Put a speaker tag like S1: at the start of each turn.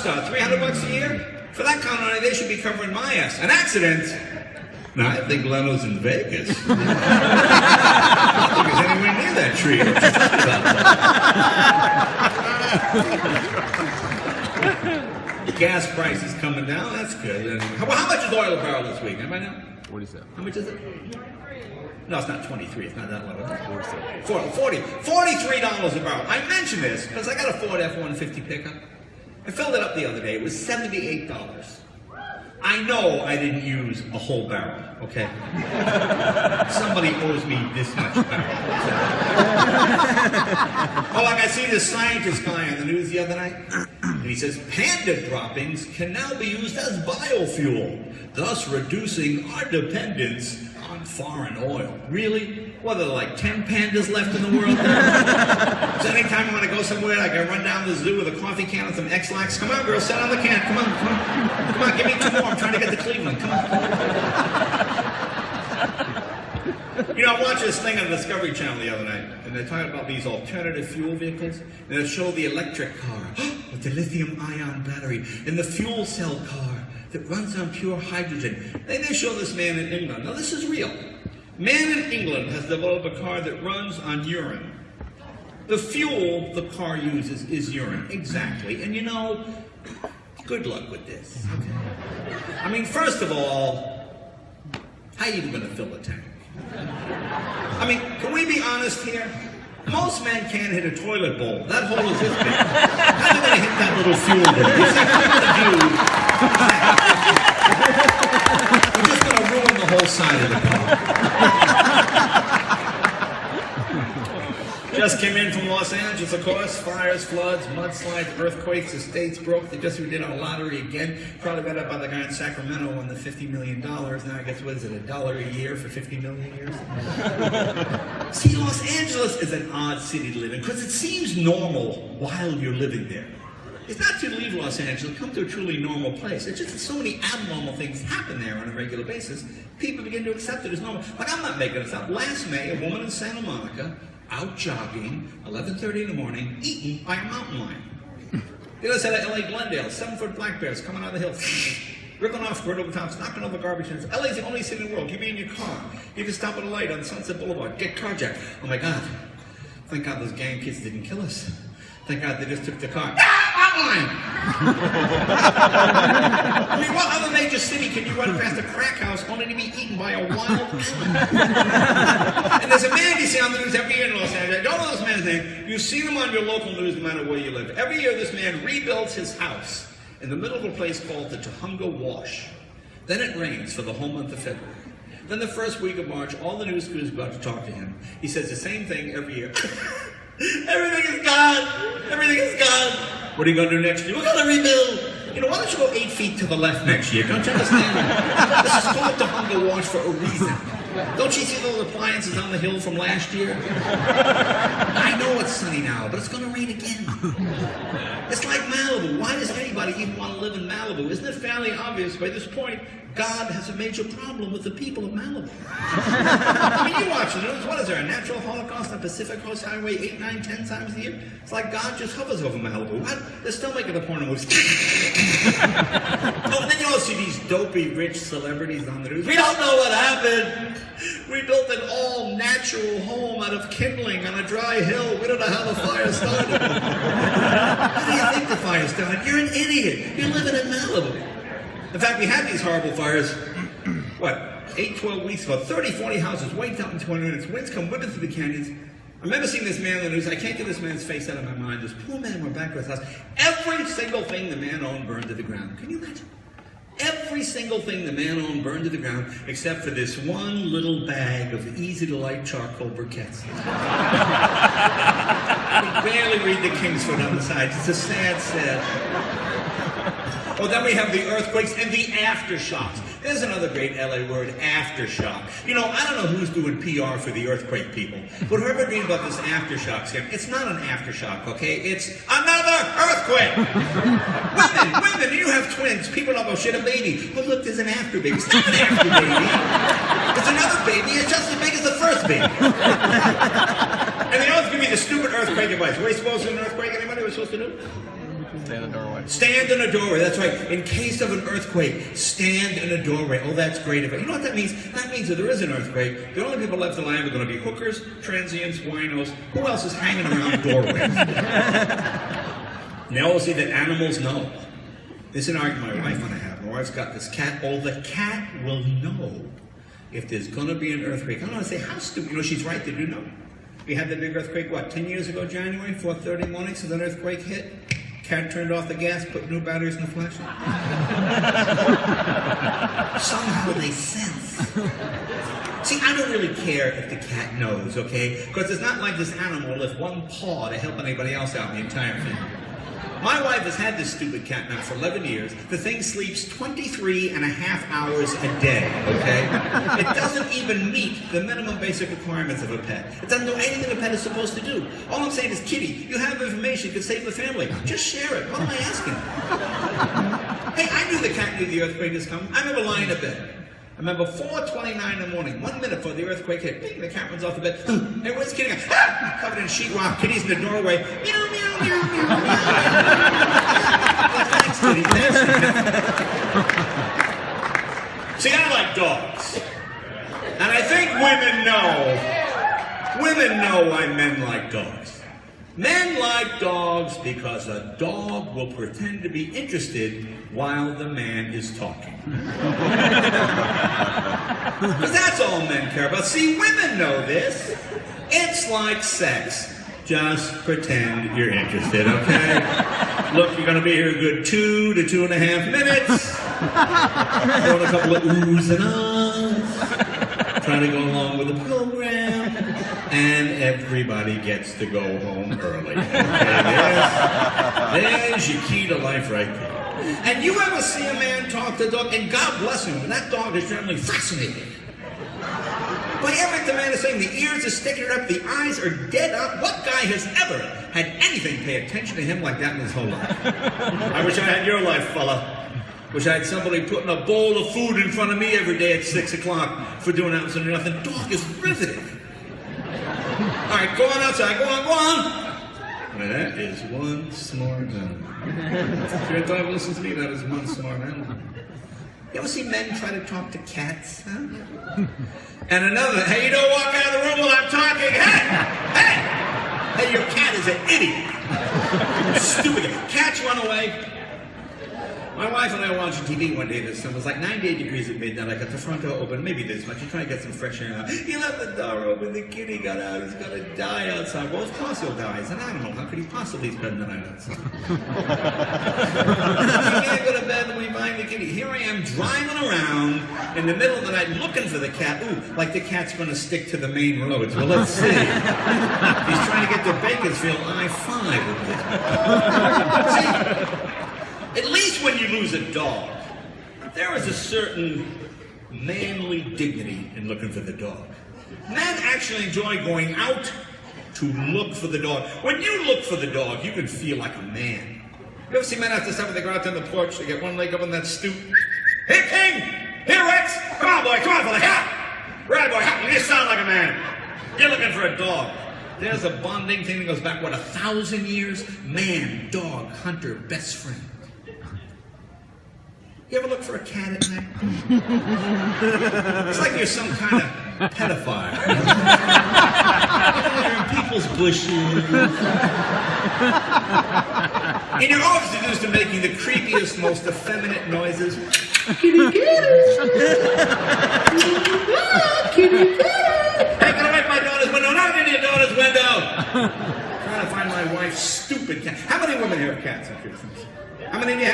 S1: start? $300 a year? For that kind of money, they should be covering my ass. An accident? No, I think Leno's in Vegas. I don't think he's anywhere near that tree. Gas prices coming down, that's good. How much is oil a barrel this week? Anybody know?
S2: 47.
S1: How much is it? No, it's not 23. It's not that low.
S2: 47.
S1: $43 a barrel. I mentioned this because I got a Ford F-150 pickup. I filled it up the other day. It was $78. I know I didn't use a whole barrel, okay? Somebody owes me this much barrel. Oh, like I see this scientist guy on the news the other night, and he says, panda droppings can now be used as biofuel, thus reducing our dependence on foreign oil. Really? What, are there like 10 pandas left in the world now? So anytime I want to go somewhere, I can run down the zoo with a coffee can and some X-Lax. Come on, girl, sit on the can. Come on, come on. Come on, give me 2 more. I'm trying to get to Cleveland. Come on. You know, I watched this thing on the Discovery Channel the other night, and they're talking about these alternative fuel vehicles, and they show the electric car with the lithium-ion battery, and the fuel cell car that runs on pure hydrogen. Then they show this man in England. Now, this is real. Man in England has developed a car that runs on urine. The fuel the car uses is urine, exactly. And you know, good luck with this. Okay? I mean, first of all, how are you even going to fill the tank? I mean, can we be honest here? Most men can't hit a toilet bowl. That hole is this big. How are you going to hit that little fuel bowl? You see, what we're going to do, we're just going to ruin the whole side of the car. Just came in from Los Angeles, of course. Fires, floods, mudslides, earthquakes, the states broke. They just did our lottery again. Probably got up by the guy in Sacramento won the $50 million. Now I guess, what is it, $1 a year for 50 million years? See, Los Angeles is an odd city to live in because it seems normal while you're living there. It's not to leave Los Angeles, come to a truly normal place. It's just that so many abnormal things happen there on a regular basis. People begin to accept it as normal. Like, I'm not making this up. Last May, a woman in Santa Monica, out jogging, 11:30 in the morning, eaten by a mountain lion. The other side of LA, Glendale, 7-foot black bears coming out of the hills, ripping off right over tops, knocking over garbage cans. LA's the only city in the world. You be in your car. You can stop at a light on Sunset Boulevard, get carjacked. Oh my God. Thank God those gang kids didn't kill us. Thank God they just took the car. I mean, what other major city can you run past a crack house only to be eaten by a wild animal? And there's a man you see on the news every year in Los Angeles. I don't know this man's name. You see him on your local news no matter where you live. Every year this man rebuilds his house in the middle of a place called the Tujunga Wash. Then it rains for the whole month of February. Then the first week of March, all the news crews go out to talk to him. He says the same thing every year. Everything is gone. Everything is gone. What are you going to do next year? We're going to rebuild. You know, why don't you go 8 feet to the left next year? Don't you understand? This is called the Hunger Wash for a reason. Don't you see those appliances on the hill from last year? I know it's sunny now, but it's going to rain again. It's like Malibu. Why does anybody even want to live in Malibu? Isn't it fairly obvious by this point God has a major problem with the people of Malibu? I mean, you watch the news. What is there, a natural holocaust on Pacific Coast Highway 8, 9, 10 times a year? It's like God just hovers over Malibu. What? They're still making the porno movies. Oh, and then you all see these dopey rich celebrities on the news. We don't know what happened. We built an all-natural home out of kindling on a dry hill. We don't know how the fire started. How do you think the fire started? You're an idiot. You're living in Malibu. In fact, we had these horrible fires, what, 8, 12 weeks ago. 30, 40 houses wiped out in 20 minutes. Winds come whipping through the canyons. I remember seeing this man on the news. I can't get this man's face out of my mind. This poor man went back to his house. Every single thing the man owned burned to the ground. Can you imagine? Every single thing the man owned burned to the ground, except for this one little bag of easy-to-light charcoal briquettes. You can barely read the Kingsford on the side. It's a sad, sad. Well, then we have the earthquakes and the aftershocks. There's another great LA word, aftershock. You know, I don't know who's doing PR for the earthquake people, but whoever dreamed about this aftershock scam, it's not an aftershock, okay? It's another earthquake! Women, you have twins. People don't go, shit, a baby. Well, look, there's an after baby. It's not an after baby. It's another baby. It's just as big as the first baby. And they always give me the stupid earthquake advice. What are you supposed to do in an earthquake? Anybody? What are we supposed to do?
S2: Stand in a doorway.
S1: Stand in a doorway, that's right. In case of an earthquake, stand in a doorway. Oh, that's great. You know what that means? That means that there is an earthquake. The only people left alive are going to be hookers, transients, winos. Who else is hanging around doorways? Now we'll see that animals know. This is an argument my wife and I have. My wife's got this cat. Oh, the cat will know if there's going to be an earthquake. I don't want to say how stupid. You know, she's right. They do know. We had the big earthquake, what, 10 years ago, January, 4:30 morning, so that earthquake hit. Cat turned off the gas, put new batteries in the flashlight. Somehow they sense. See, I don't really care if the cat knows, okay? Because it's not like this animal will lift one paw to help anybody else out in the entire family. My wife has had this stupid cat now for 11 years. The thing sleeps 23 and a half hours a day, okay? It doesn't even meet the minimum basic requirements of a pet. It doesn't do anything a pet is supposed to do. All I'm saying is, Kitty, you have information that could save the family. Just share it. What am I asking? Hey, I knew the cat knew the earthquake was coming. I remember lying in bed. I remember 4:29 in the morning, 1 minute before the earthquake hit. Bing, the cat runs off the bed. Hey, where's Kitty? Ah! Covered in sheetrock. Kitty's in the doorway. Meow, meow, meow, meow, meow. Thanks, Kitty. See, I like dogs. And I think women know why men like dogs. Men like dogs because a dog will pretend to be interested while the man is talking. Because that's all men care about. See, women know this. It's like sex. Just pretend you're interested, okay? Look, you're going to be here a good 2 to 2.5 minutes. Throwing a couple of oohs and ahs. Trying to go along with the program. And everybody gets to go home early. Okay, there's your key to life right there. And you ever see a man talk to a dog, and God bless him, that dog is generally fascinated by everything the man is saying. The ears are sticking up, the eyes are dead up. What guy has ever had anything pay attention to him like that in his whole life? I wish I had your life, fella. Wish I had somebody putting a bowl of food in front of me every day at 6 o'clock for doing absolutely nothing. Dog is riveting. All right, go on outside. Go on. Well, that is one smart animal. If your dog listens to me, that is one smart animal. You ever see men try to talk to cats, huh? And another, hey, you don't walk out of the room while I'm talking. Hey, your cat is an idiot. Stupid. Cats run away. My wife and I were watching TV one day. This sun was like 98 degrees at midnight. I got the front door open, maybe this much. You try to get some fresh air out. He left the door open. The kitty got out. He's going to die outside. Well, of course he'll die. He's an animal. How could he possibly spend the night outside? We can't go to bed when we find the kitty. Here I am driving around in the middle of the night looking for the cat. Ooh, like the cat's going to stick to the main roads. Well, let's see. He's trying to get to Bakersfield I-5. See? At least when you lose a dog, there is a certain manly dignity in looking for the dog. Men actually enjoy going out to look for the dog. When you look for the dog, you can feel like a man. You ever see men after supper, they go out on the porch, they get one leg up on that stoop. Here, King! Here, Rex! Come on, boy, come on, fella, yeah! Right, boy, you just sound like a man. You're looking for a dog. There's a bonding thing that goes back, what, 1,000 years? Man, dog, hunter, best friend. You ever look for a cat at night? It's like you're some kind of pedophile. You're in people's bushes. And you're always reduced to making the creepiest, most effeminate noises. Kitty, kitty. Kitty, kitty. Hey, get away from my daughter's window. Not in your daughter's window. Trying to find my wife's stupid cat. How many women have cats? How many do you have?